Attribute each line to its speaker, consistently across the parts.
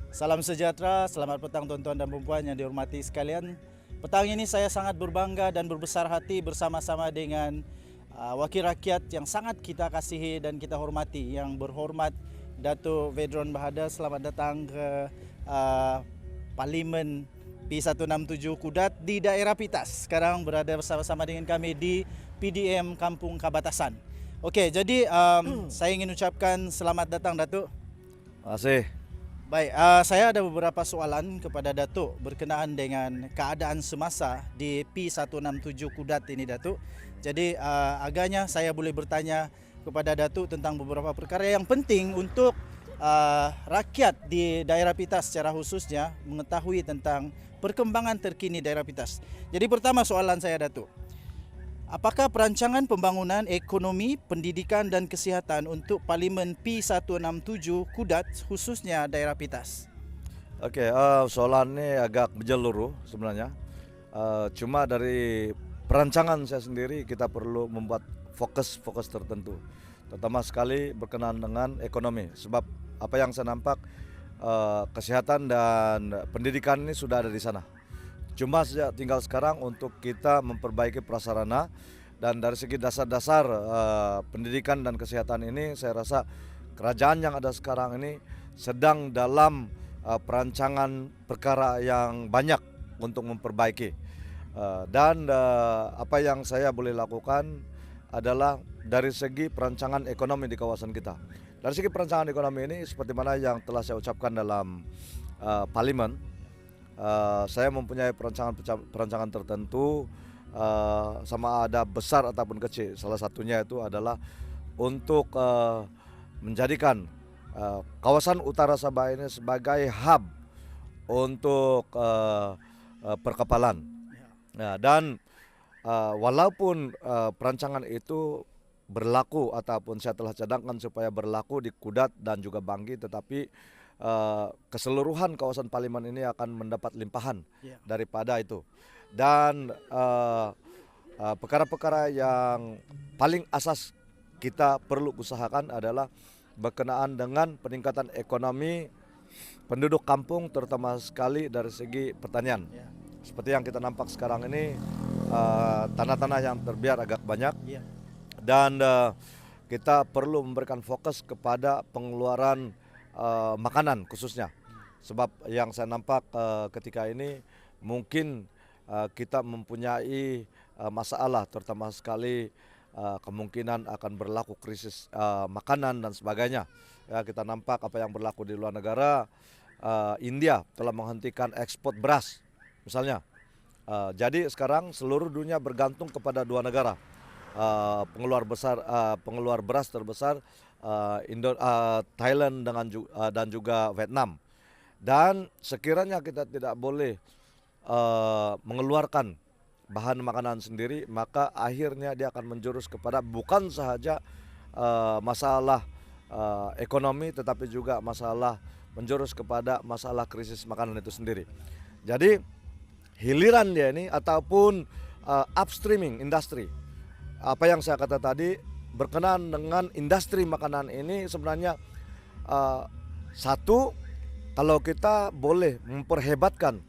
Speaker 1: Salam sejahtera, selamat petang tuan-tuan dan puan yang dihormati sekalian. Petang ini saya sangat berbangga dan berbesar hati bersama-sama dengan wakil rakyat yang sangat kita kasihi dan kita hormati, yang berhormat Datuk Vedron Bahada. Selamat datang ke Parlimen P167 Kudat di daerah Pitas. Sekarang berada bersama-sama dengan kami di PDM Kampung Kabatasan. Okey, jadi saya ingin ucapkan selamat datang Datuk.
Speaker 2: Terima kasih.
Speaker 1: Baik, saya ada beberapa soalan kepada Datuk berkenaan dengan keadaan semasa di P167 Kudat ini Datuk. Jadi agaknya saya boleh bertanya kepada Datuk tentang beberapa perkara yang penting untuk rakyat di daerah Pitas secara khususnya mengetahui tentang perkembangan terkini daerah Pitas. Jadi pertama soalan saya Datuk. Apakah perancangan pembangunan ekonomi, pendidikan dan kesihatan untuk Parlimen P167 Kudat khususnya daerah Pitas?
Speaker 2: Oke, soalan ini agak menyeluruh sebenarnya. Cuma dari perancangan saya sendiri kita perlu membuat fokus tertentu. Terutama sekali berkenaan dengan ekonomi. Sebab apa yang saya nampak kesehatan dan pendidikan ini sudah ada di sana. Cuma saja tinggal sekarang untuk kita memperbaiki prasarana, dan dari segi dasar-dasar pendidikan dan kesehatan ini saya rasa kerajaan yang ada sekarang ini sedang dalam perancangan perkara yang banyak untuk memperbaiki. Dan apa yang saya boleh lakukan adalah dari segi perancangan ekonomi di kawasan kita. Dari segi perancangan ekonomi ini seperti mana yang telah saya ucapkan dalam Parlimen. Saya mempunyai perancangan tertentu, sama ada besar ataupun kecil. Salah satunya itu adalah untuk menjadikan kawasan Utara Sabah ini sebagai hub untuk perkapalan. Dan walaupun perancangan itu berlaku ataupun saya telah cadangkan supaya berlaku di Kudat dan juga Banggi, tetapi keseluruhan kawasan Parlimen ini akan mendapat limpahan daripada itu. Dan perkara-perkara yang paling asas kita perlu usahakan adalah berkenaan dengan peningkatan ekonomi penduduk kampung, terutama sekali dari segi pertanian. Seperti yang kita nampak sekarang ini, tanah-tanah yang terbiar agak banyak, dan kita perlu memberikan fokus kepada pengeluaran makanan khususnya. Sebab yang saya nampak ketika ini mungkin kita mempunyai masalah, terutama sekali kemungkinan akan berlaku krisis makanan dan sebagainya. Ya, kita nampak apa yang berlaku di luar negara. India telah menghentikan ekspor beras misalnya. Jadi sekarang seluruh dunia bergantung kepada dua negara. Pengeluar beras terbesar Thailand dan juga Vietnam. Dan sekiranya kita tidak boleh mengeluarkan bahan makanan sendiri, maka akhirnya dia akan menjurus kepada bukan sahaja masalah ekonomi, tetapi juga menjurus kepada masalah krisis makanan itu sendiri. Jadi hiliran dia ini ataupun upstreaming industri, apa yang saya kata tadi berkenaan dengan industri makanan ini sebenarnya satu, kalau kita boleh memperhebatkan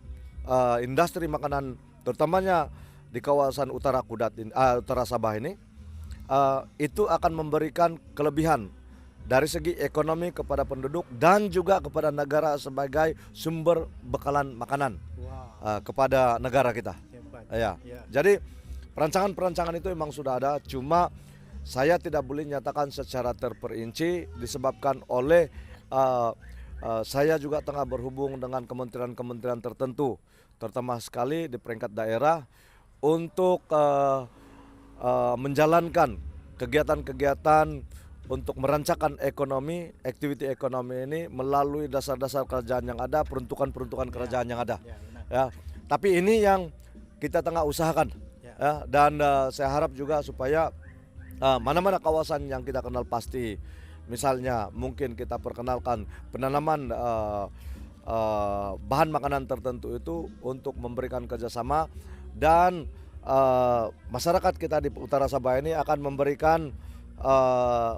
Speaker 2: industri makanan terutamanya di kawasan Utara Sabah ini, itu akan memberikan kelebihan dari segi ekonomi kepada penduduk dan juga kepada negara sebagai sumber bekalan makanan kepada negara kita. Ya. Jadi perancangan itu memang sudah ada, cuma saya tidak boleh nyatakan secara terperinci disebabkan oleh saya juga tengah berhubung dengan kementerian-kementerian tertentu, terutama sekali di peringkat daerah, untuk menjalankan kegiatan-kegiatan untuk merancangkan ekonomi, aktiviti ekonomi ini melalui dasar-dasar kerajaan yang ada, peruntukan-peruntukan kerajaan yang ada. Ya, tapi ini yang kita tengah usahakan. Ya, dan saya harap juga supaya mana-mana kawasan yang kita kenal pasti, misalnya mungkin kita perkenalkan penanaman bahan makanan tertentu itu untuk memberikan kerjasama, dan masyarakat kita di Utara Sabah ini akan memberikan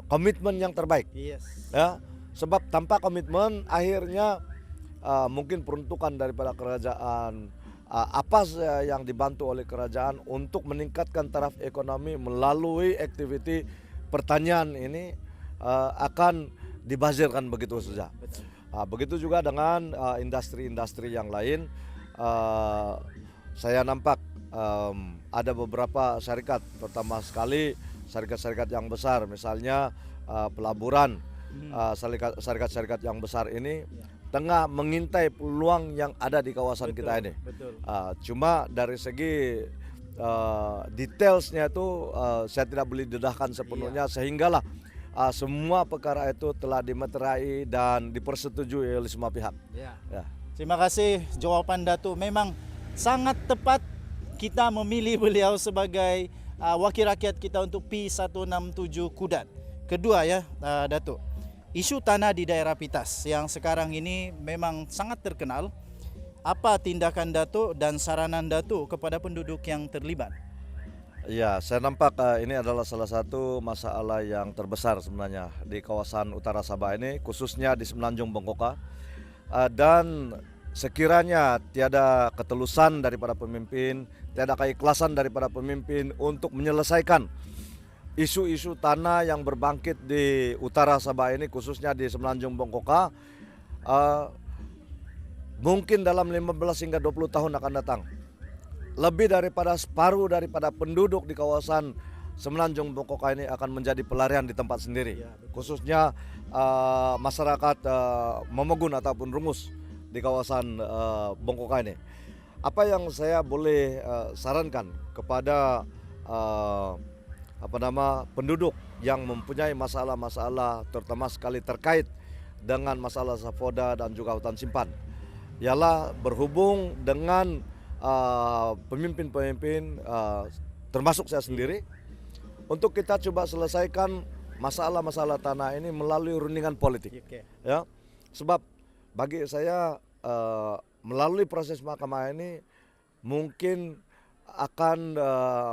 Speaker 2: komitmen yang terbaik. Ya, sebab tanpa komitmen akhirnya mungkin peruntukan daripada kerajaan, apa yang dibantu oleh kerajaan untuk meningkatkan taraf ekonomi melalui aktiviti pertanian ini akan dibazirkan begitu saja. Begitu juga dengan industri-industri yang lain. Saya nampak ada beberapa syarikat, terutama sekali syarikat-syarikat yang besar, misalnya pelaburan. Syarikat-syarikat yang besar ini tengah mengintai peluang yang ada di kawasan kita ini. Cuma dari segi detailsnya itu saya tidak boleh dedahkan sepenuhnya, sehinggalah semua perkara itu telah dimeterai dan dipersetujui oleh semua pihak. Ya.
Speaker 1: Terima kasih jawaban Datuk. Memang sangat tepat kita memilih beliau sebagai wakil rakyat kita untuk P167 Kudat. Kedua ya Datuk, isu tanah di daerah Pitas yang sekarang ini memang sangat terkenal. Apa tindakan Datuk dan saranan Datuk kepada penduduk yang terlibat?
Speaker 2: Ya, saya nampak ini adalah salah satu masalah yang terbesar sebenarnya di kawasan utara Sabah ini, khususnya di Semenanjung Bengkoka. Dan sekiranya tiada ketulusan daripada pemimpin, tiada keikhlasan daripada pemimpin untuk menyelesaikan isu-isu tanah yang berbangkit di utara Sabah ini, khususnya di Semenanjung Bengkoka, mungkin dalam 15 hingga 20 tahun akan datang, lebih daripada separuh daripada penduduk di kawasan Semenanjung Bengkoka ini akan menjadi pelarian di tempat sendiri, khususnya masyarakat Momogun ataupun Rungus di kawasan Bengkoka ini. Apa yang saya boleh sarankan kepada penduduk yang mempunyai masalah-masalah, terutama sekali terkait dengan masalah safoda dan juga hutan simpan, ialah berhubung dengan pemimpin-pemimpin, termasuk saya sendiri, untuk kita coba selesaikan masalah-masalah tanah ini melalui rundingan politik. Ya, sebab bagi saya melalui proses mahkamah ini mungkin akan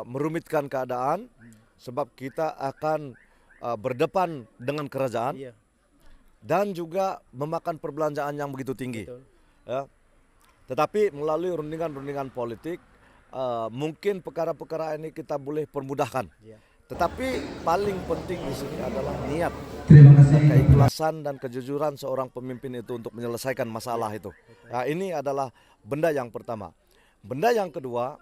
Speaker 2: merumitkan keadaan, sebab kita akan berdepan dengan kerajaan dan juga memakan perbelanjaan yang begitu tinggi. Ya. Tetapi melalui rundingan-rundingan politik, mungkin perkara-perkara ini kita boleh permudahkan. Tetapi paling penting di sini adalah niat, keikhlasan dan kejujuran seorang pemimpin itu untuk menyelesaikan masalah itu. Nah, ini adalah benda yang pertama. Benda yang kedua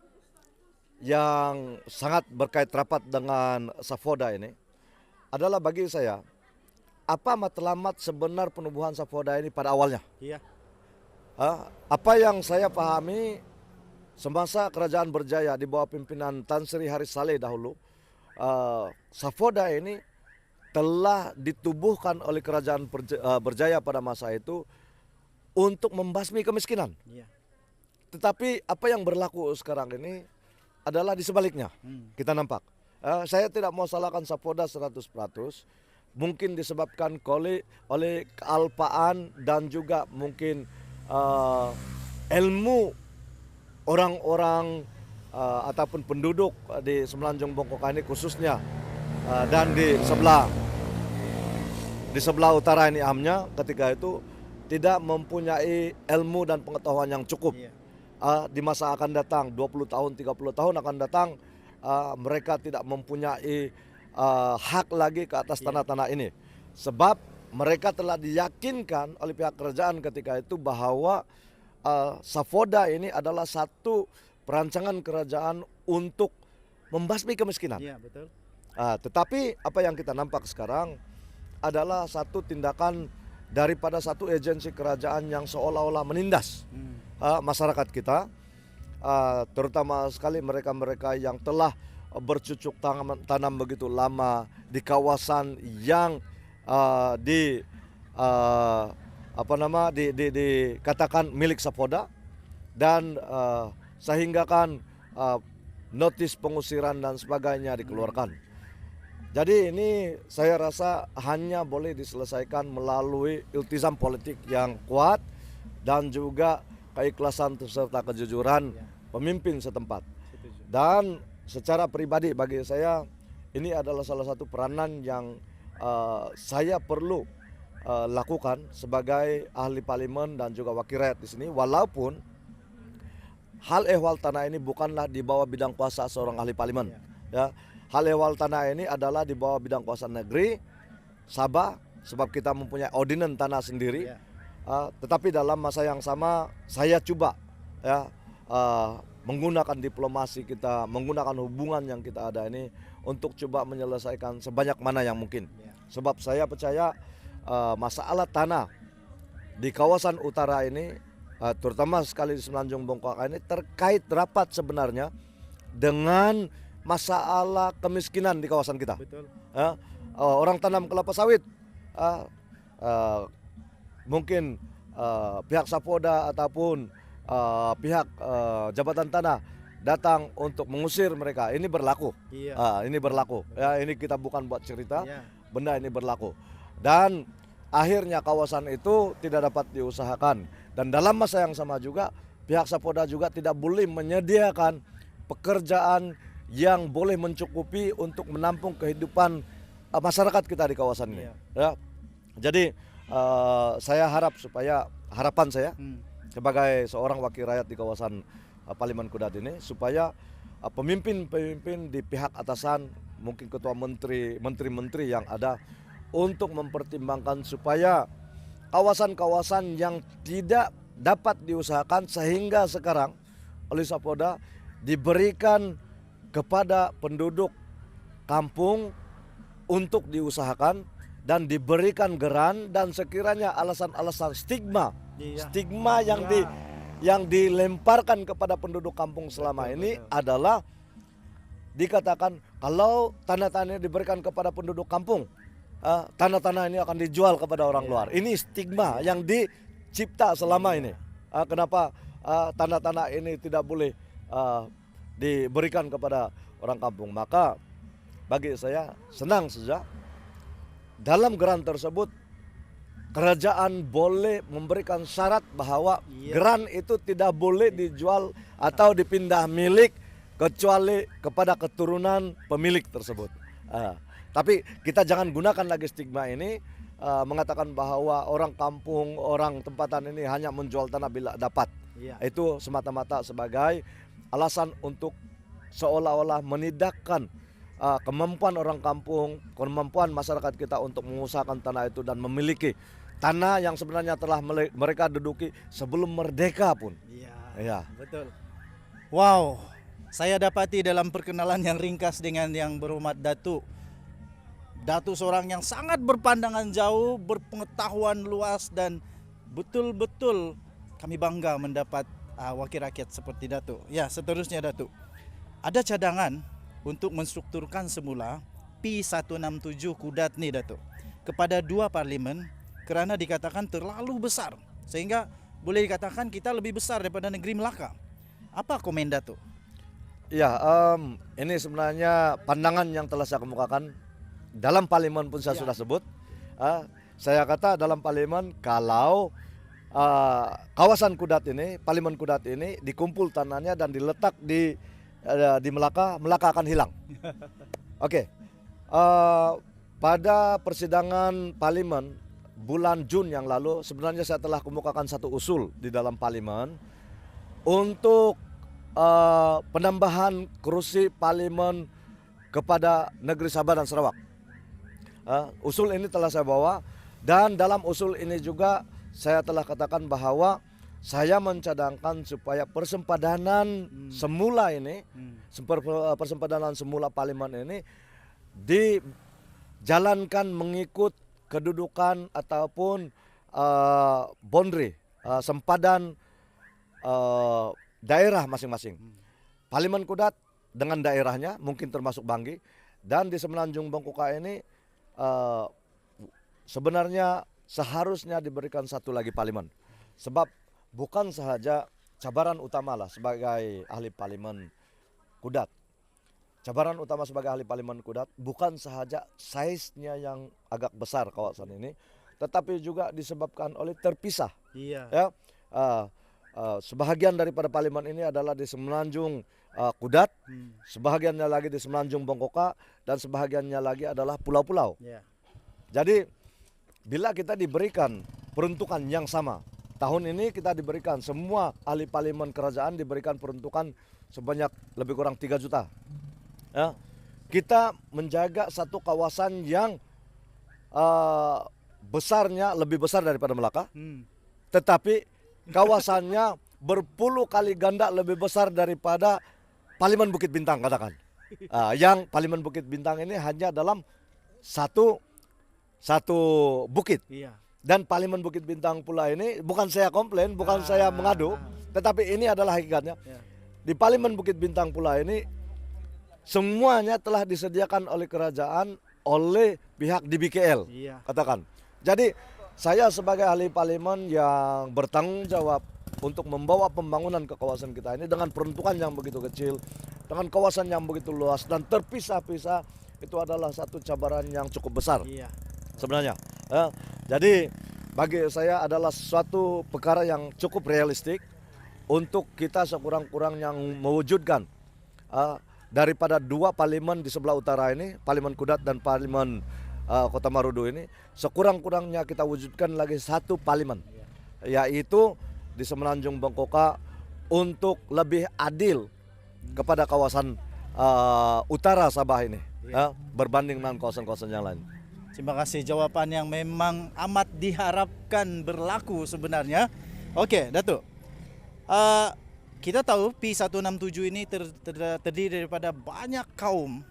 Speaker 2: yang sangat berkait rapat dengan safoda ini adalah bagi saya, apa matlamat sebenar penubuhan safoda ini pada awalnya. Apa yang saya pahami semasa kerajaan berjaya di bawah pimpinan Tan Sri Haris Saleh dahulu, safoda ini telah ditubuhkan oleh kerajaan berjaya pada masa itu untuk membasmi kemiskinan. Tetapi apa yang berlaku sekarang ini adalah di sebaliknya. Kita nampak. Saya tidak mau salahkan safoda 100%. Mungkin disebabkan oleh kealpaan dan juga mungkin ilmu orang-orang ataupun penduduk di Semenanjung Bengkoka ini khususnya, dan di sebelah utara ini amnya ketika itu tidak mempunyai ilmu dan pengetahuan yang cukup. Di masa akan datang 20 tahun 30 tahun akan datang, mereka tidak mempunyai hak lagi ke atas tanah-tanah ini, sebab mereka telah diyakinkan oleh pihak kerajaan ketika itu bahwa safoda ini adalah satu perancangan kerajaan untuk membasmi kemiskinan. Tetapi apa yang kita nampak sekarang adalah satu tindakan daripada satu agensi kerajaan yang seolah-olah menindas masyarakat kita, terutama sekali mereka-mereka yang telah bercucuk tanam begitu lama di kawasan yang dikatakan milik safoda, dan sehingga kan notis pengusiran dan sebagainya dikeluarkan. Jadi ini saya rasa hanya boleh diselesaikan melalui iltizam politik yang kuat dan juga keikhlasan serta kejujuran pemimpin setempat. Dan secara pribadi bagi saya ini adalah salah satu peranan yang saya perlu lakukan sebagai ahli parlemen dan juga wakil rakyat di sini, walaupun hal ehwal tanah ini bukanlah di bawah bidang kuasa seorang ahli parlemen. Ya, hal ehwal tanah ini adalah di bawah bidang kuasa negeri Sabah, sebab kita mempunyai ordinan tanah sendiri. Tetapi dalam masa yang sama saya coba ya menggunakan diplomasi kita, menggunakan hubungan yang kita ada ini untuk coba menyelesaikan sebanyak mana yang mungkin. Sebab saya percaya masalah tanah di kawasan utara ini, terutama sekali di Semenanjung Bongkok ini, terkait rapat sebenarnya dengan masalah kemiskinan di kawasan kita.
Speaker 1: Betul.
Speaker 2: Orang tanam kelapa sawit, mungkin pihak Sapoda ataupun pihak jabatan tanah datang untuk mengusir mereka. Ini berlaku. Ini berlaku. Ya, ini kita bukan buat cerita. Benda ini berlaku. Dan akhirnya kawasan itu tidak dapat diusahakan. Dan dalam masa yang sama juga pihak Sapoda juga tidak boleh menyediakan pekerjaan yang boleh mencukupi untuk menampung kehidupan masyarakat kita di kawasan ini. Ya. Jadi saya harap supaya harapan saya sebagai seorang wakil rakyat di kawasan Parlemen Kudat ini, supaya pemimpin-pemimpin di pihak atasan, mungkin ketua menteri yang ada, untuk mempertimbangkan supaya kawasan-kawasan yang tidak dapat diusahakan sehingga sekarang oleh Sapoda diberikan kepada penduduk kampung untuk diusahakan dan diberikan geran, dan sekiranya alasan-alasan stigma yang dilemparkan kepada penduduk kampung selama ini adalah dikatakan kalau tanah-tanah diberikan kepada penduduk kampung, tanah-tanah ini akan dijual kepada orang luar. Ini stigma yang dicipta selama ini. Kenapa tanah-tanah ini tidak boleh diberikan kepada orang kampung? Maka bagi saya senang saja dalam geran tersebut kerajaan boleh memberikan syarat bahwa geran itu tidak boleh dijual atau dipindah milik kecuali kepada keturunan pemilik tersebut. Tapi kita jangan gunakan lagi stigma ini mengatakan bahwa orang kampung, orang tempatan ini hanya menjual tanah bila dapat. Itu semata-mata sebagai alasan untuk seolah-olah menidakkan kemampuan orang kampung, kemampuan masyarakat kita untuk mengusahakan tanah itu dan memiliki tanah yang sebenarnya telah mereka duduki sebelum merdeka pun. Iya,
Speaker 1: betul. Wow, saya dapati dalam perkenalan yang ringkas dengan yang berhormat Datuk. Datuk seorang yang sangat berpandangan jauh, berpengetahuan luas, dan betul-betul kami bangga mendapat wakil rakyat seperti Datuk. Ya, seterusnya Datuk. Ada cadangan untuk menstrukturkan semula P167 Kudat nih Datuk kepada 2 parlimen kerana dikatakan terlalu besar, sehingga boleh dikatakan kita lebih besar daripada negeri Melaka. Apa komen Datuk?
Speaker 2: Ya, ini sebenarnya pandangan yang telah saya kemukakan dalam parlimen pun saya sudah sebut. Saya kata dalam parlimen kalau kawasan Kudat ini, parlimen Kudat ini dikumpul tanahnya dan diletak di Melaka, Melaka akan hilang. Oke. Pada persidangan parlimen bulan Jun yang lalu, sebenarnya saya telah kemukakan satu usul di dalam parlimen untuk penambahan kursi parlimen kepada negeri Sabah dan Sarawak. Usul ini telah saya bawa, dan dalam usul ini juga saya telah katakan bahwa saya mencadangkan supaya persempadanan semula ini, persempadanan semula parlimen ini dijalankan mengikut kedudukan ataupun boundary, sempadan daerah masing-masing. Parlimen Kudat dengan daerahnya mungkin termasuk Banggi, dan di Semenanjung Bengkuka ini sebenarnya seharusnya diberikan satu lagi parlimen. Sebab bukan sahaja cabaran utama lah sebagai ahli parlimen Kudat. Cabaran utama sebagai ahli parlimen Kudat bukan sahaja saiznya yang agak besar kawasan ini, tetapi juga disebabkan oleh terpisah. Ya, sebahagian daripada parlimen ini adalah di Semenanjung Kudat, sebahagiannya lagi di Semenanjung Bengkoka, dan sebahagiannya lagi adalah pulau-pulau. Jadi bila kita diberikan peruntukan yang sama, tahun ini kita diberikan semua ahli parlemen kerajaan diberikan peruntukan sebanyak lebih kurang 3 juta. Ya, kita menjaga satu kawasan yang besarnya lebih besar daripada Melaka, tetapi kawasannya berpuluh kali ganda lebih besar daripada Parlemen Bukit Bintang katakan. Yang Parlemen Bukit Bintang ini hanya dalam satu bukit.
Speaker 1: Iya.
Speaker 2: Dan Parlemen Bukit Bintang pula ini bukan saya komplain, bukan saya mengadu, tetapi ini adalah hakikatnya.
Speaker 1: Ya.
Speaker 2: Di Parlemen Bukit Bintang pula ini semuanya telah disediakan oleh kerajaan oleh pihak DBKL,
Speaker 1: Iya.
Speaker 2: katakan. Jadi saya sebagai ahli parlemen yang bertanggung jawab untuk membawa pembangunan ke kawasan kita ini dengan peruntukan yang begitu kecil, dengan kawasan yang begitu luas dan terpisah-pisah, itu adalah satu cabaran yang cukup besar.
Speaker 1: Iya.
Speaker 2: Sebenarnya, jadi bagi saya adalah suatu perkara yang cukup realistik untuk kita sekurang-kurangnya mewujudkan daripada 2 parlemen di sebelah utara ini, Parlemen Kudat dan Parlemen Kota Marudu ini, sekurang-kurangnya kita wujudkan lagi 1 parlemen, yaitu di Semenanjung Bengkoka untuk lebih adil kepada kawasan utara Sabah ini, berbanding dengan kawasan-kawasan yang lain.
Speaker 1: Terima kasih, jawaban yang memang amat diharapkan berlaku sebenarnya. Oke, Datuk. Kita tahu P167 ini terdiri daripada banyak kaum.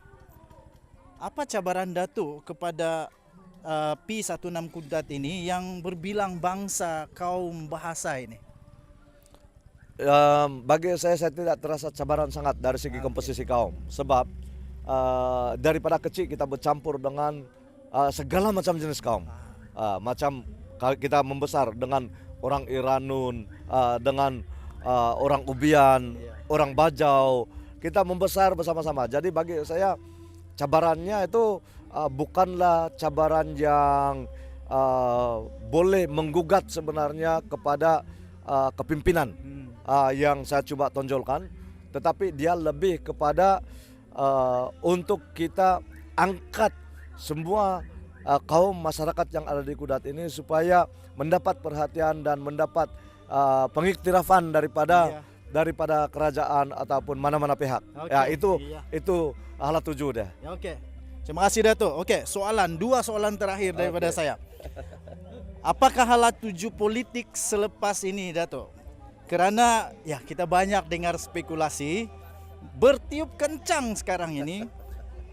Speaker 1: Apa cabaran Datuk kepada P16 Kudat ini yang berbilang bangsa, kaum, bahasa ini?
Speaker 2: Bagi saya tidak terasa cabaran sangat dari segi komposisi kaum. Sebab daripada kecil kita bercampur dengan segala macam jenis kaum. Macam kita membesar dengan orang Iranun, dengan orang Ubian, orang Bajau, kita membesar bersama-sama. Jadi bagi saya cabarannya itu bukanlah cabaran yang boleh menggugat sebenarnya kepada kepimpinan yang saya coba tonjolkan, tetapi dia lebih kepada untuk kita angkat semua kaum masyarakat yang ada di Kudat ini supaya mendapat perhatian dan mendapat pengiktirafan daripada kerajaan ataupun mana-mana pihak. Ya, itu alat tuju deh.
Speaker 1: Ya, oke. Terima kasih Datuk. Oke, dua soalan terakhir daripada saya. Apakah alat tuju politik selepas ini, Datuk? Karena ya kita banyak dengar spekulasi bertiup kencang sekarang ini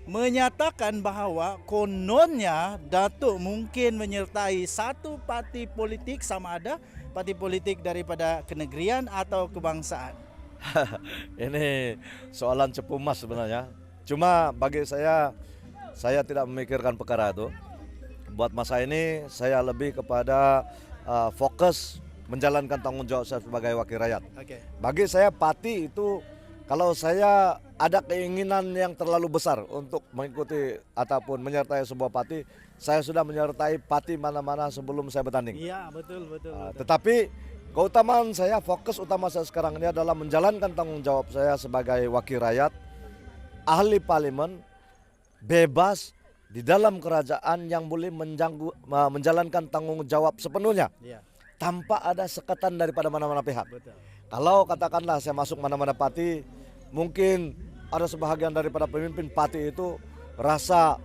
Speaker 1: menyatakan bahwa kononnya Datuk mungkin menyertai satu parti politik, sama ada parti politik daripada kenegerian atau kebangsaan.
Speaker 2: Ini soalan cepu mas sebenarnya. Cuma bagi saya tidak memikirkan perkara itu. Buat masa ini saya lebih kepada fokus menjalankan tanggung jawab saya sebagai wakil rakyat. Bagi saya parti itu, kalau saya ada keinginan yang terlalu besar untuk mengikuti ataupun menyertai sebuah parti, saya sudah menyertai parti mana-mana sebelum saya bertanding.
Speaker 1: Iya, betul.
Speaker 2: Tetapi keutamaan saya, fokus utama saya sekarang ini adalah menjalankan tanggung jawab saya sebagai wakil rakyat, ahli parlemen, bebas di dalam kerajaan yang boleh menjalankan tanggung jawab sepenuhnya, tanpa ada sekatan daripada mana-mana pihak.
Speaker 1: Betul.
Speaker 2: Kalau katakanlah saya masuk mana-mana parti, mungkin ada sebahagian daripada pemimpin parti itu rasa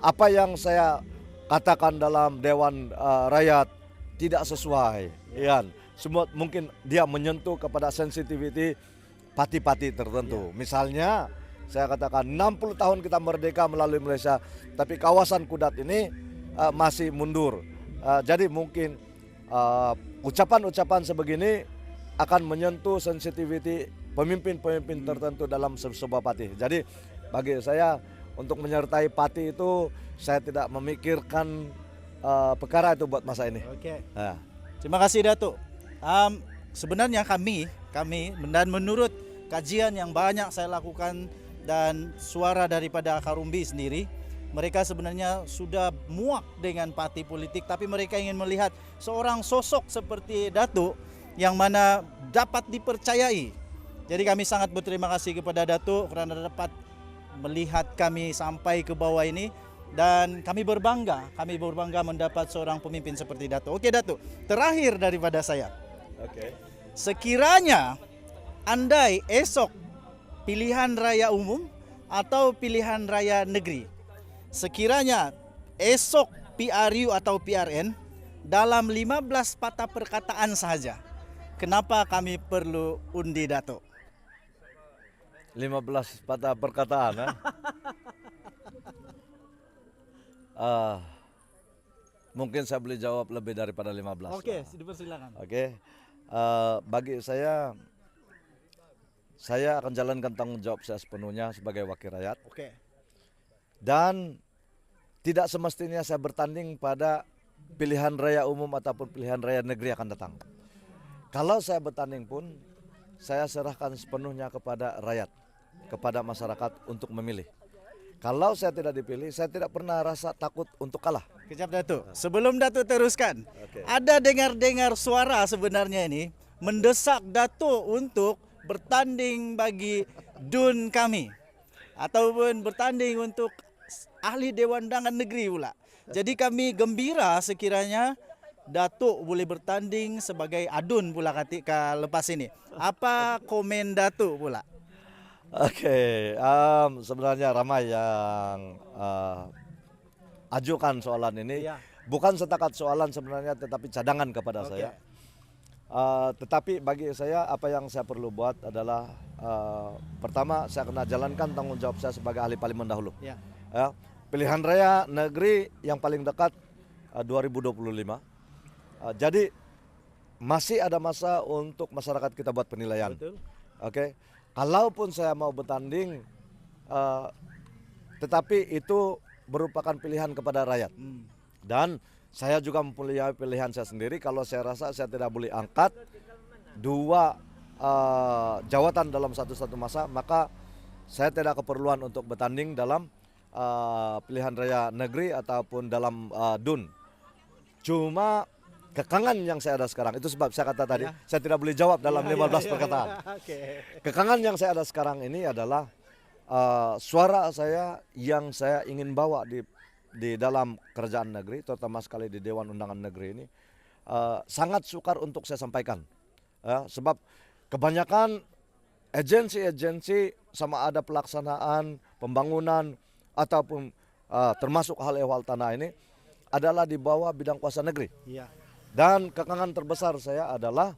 Speaker 2: apa yang saya katakan dalam Dewan Rakyat tidak sesuai. Ya. Semua mungkin dia menyentuh kepada sensitivity parti-parti tertentu. Misalnya saya katakan 60 tahun kita merdeka melalui Malaysia, tapi kawasan Kudat ini masih mundur. Jadi mungkin ucapan-ucapan sebegini akan menyentuh sensitivity pemimpin-pemimpin tertentu dalam sebuah parti. Jadi bagi saya untuk menyertai parti itu saya tidak memikirkan perkara itu buat masa ini.
Speaker 1: Oke.
Speaker 2: Nah.
Speaker 1: Terima kasih Datuk. Sebenarnya kami dan menurut kajian yang banyak saya lakukan dan suara daripada Karumbi sendiri, mereka sebenarnya sudah muak dengan parti politik, tapi mereka ingin melihat seorang sosok seperti Datuk yang mana dapat dipercayai. Jadi kami sangat berterima kasih kepada Datuk kerana dapat melihat kami sampai ke bawah ini dan kami berbangga mendapat seorang pemimpin seperti Datuk. Oke Datuk, terakhir daripada saya.
Speaker 2: Oke.
Speaker 1: Sekiranya andai esok pilihan raya umum atau pilihan raya negeri, sekiranya esok PRU atau PRN dalam 15 patah perkataan saja, kenapa kami perlu undi Datuk?
Speaker 2: 15 patah perkataan. Mungkin saya boleh jawab lebih daripada 15.
Speaker 1: Oke, dipersilakan.
Speaker 2: Oke. Bagi saya akan jalankan tanggung jawab saya sepenuhnya sebagai wakil rakyat.
Speaker 1: Oke.
Speaker 2: Dan tidak semestinya saya bertanding pada pilihan raya umum ataupun pilihan raya negeri akan datang. Kalau saya bertanding pun, saya serahkan sepenuhnya kepada rakyat, kepada masyarakat untuk memilih. Kalau saya tidak dipilih, saya tidak pernah rasa takut untuk kalah.
Speaker 1: Kejap Datuk, sebelum Datuk teruskan,
Speaker 2: Oke.
Speaker 1: ada dengar-dengar suara sebenarnya ini mendesak Datuk untuk bertanding bagi DUN kami ataupun bertanding untuk ahli Dewan Undangan Negeri pula. Jadi kami gembira sekiranya Datuk boleh bertanding sebagai adun pula ketika lepas ini. Apa komen Datuk pula?
Speaker 2: Oke, sebenarnya ramai yang ajukan soalan ini.
Speaker 1: Ya.
Speaker 2: Bukan setakat soalan sebenarnya, tetapi cadangan kepada
Speaker 1: Oke.
Speaker 2: saya. Tetapi bagi saya apa yang saya perlu buat adalah pertama saya kena jalankan tanggung jawab saya sebagai ahli parlimen dahulu.
Speaker 1: Ya.
Speaker 2: Ya, pilihan raya negeri yang paling dekat 2025. Jadi masih ada masa untuk masyarakat kita buat penilaian.
Speaker 1: Betul.
Speaker 2: Oke, kalaupun saya mau bertanding, tetapi itu merupakan pilihan kepada rakyat. Dan saya juga mempunyai pilihan saya sendiri. Kalau saya rasa saya tidak boleh angkat dua jawatan dalam satu masa, maka saya tidak keperluan untuk bertanding dalam pilihan raya negeri ataupun dalam DUN. Cuma kekangan yang saya ada sekarang, itu sebab saya kata tadi, saya tidak boleh jawab dalam 15 perkataan. Kekangan yang saya ada sekarang ini adalah suara saya yang saya ingin bawa di dalam kerajaan negeri, terutama sekali di Dewan Undangan Negeri ini, sangat sukar untuk saya sampaikan. Sebab kebanyakan agensi-agensi sama ada pelaksanaan, pembangunan, ataupun termasuk hal ehwal tanah ini adalah di bawah bidang kuasa negeri.
Speaker 1: Iya.
Speaker 2: Dan kekangan terbesar saya adalah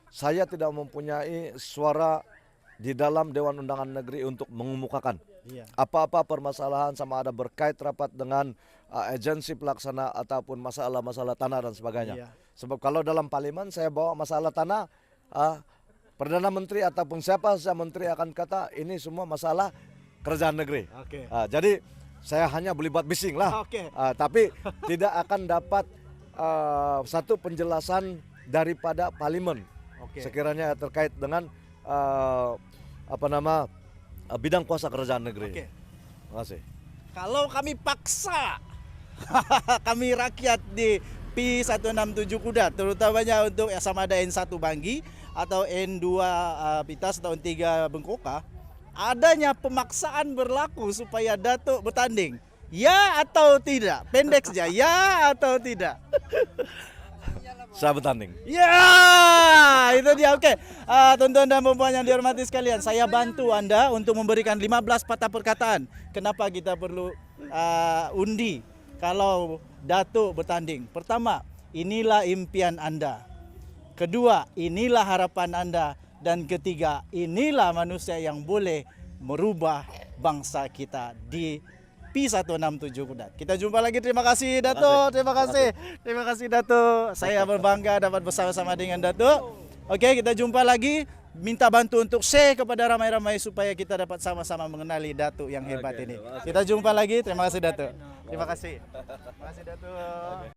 Speaker 2: saya tidak mempunyai suara di dalam Dewan Undangan Negeri untuk mengemukakan apa-apa permasalahan sama ada berkait rapat dengan agensi pelaksana ataupun masalah-masalah tanah dan sebagainya.
Speaker 1: Iya.
Speaker 2: Sebab kalau dalam parlimen saya bawa masalah tanah, Perdana Menteri ataupun siapa saja menteri akan kata ini semua masalah kerajaan negeri.
Speaker 1: Oke.
Speaker 2: Jadi saya hanya boleh buat bising lah.
Speaker 1: Oke.
Speaker 2: Tapi tidak akan dapat satu penjelasan daripada parlimen sekiranya terkait dengan bidang kuasa kerajaan negeri.
Speaker 1: Oke.
Speaker 2: Terima kasih.
Speaker 1: Kalau kami paksa kami rakyat di P167 Kudat, terutamanya untuk sama ada N1 Banggi atau N2 Pitas atau N3 Bengkoka, adanya pemaksaan berlaku supaya Datuk bertanding. Ya atau tidak? Pendek saja. Ya atau tidak?
Speaker 2: Saya bertanding.
Speaker 1: Ya, itu dia. Oke, tonton dan perempuan yang dihormati sekalian, saya bantu Anda untuk memberikan 15 patah perkataan. Kenapa kita perlu undi kalau Datuk bertanding? Pertama, inilah impian Anda. Kedua, inilah harapan Anda. Dan ketiga, inilah manusia yang boleh merubah bangsa kita di P167 Kudat. Kita jumpa lagi. Terima kasih Datuk. Terima kasih Datuk. Saya berbangga dapat bersama-sama dengan Datuk. Oke, kita jumpa lagi. Minta bantu untuk share kepada ramai-ramai supaya kita dapat sama-sama mengenali Datuk yang hebat ini. Kita jumpa lagi. Terima kasih Datuk. Terima kasih. Terima kasih Datuk.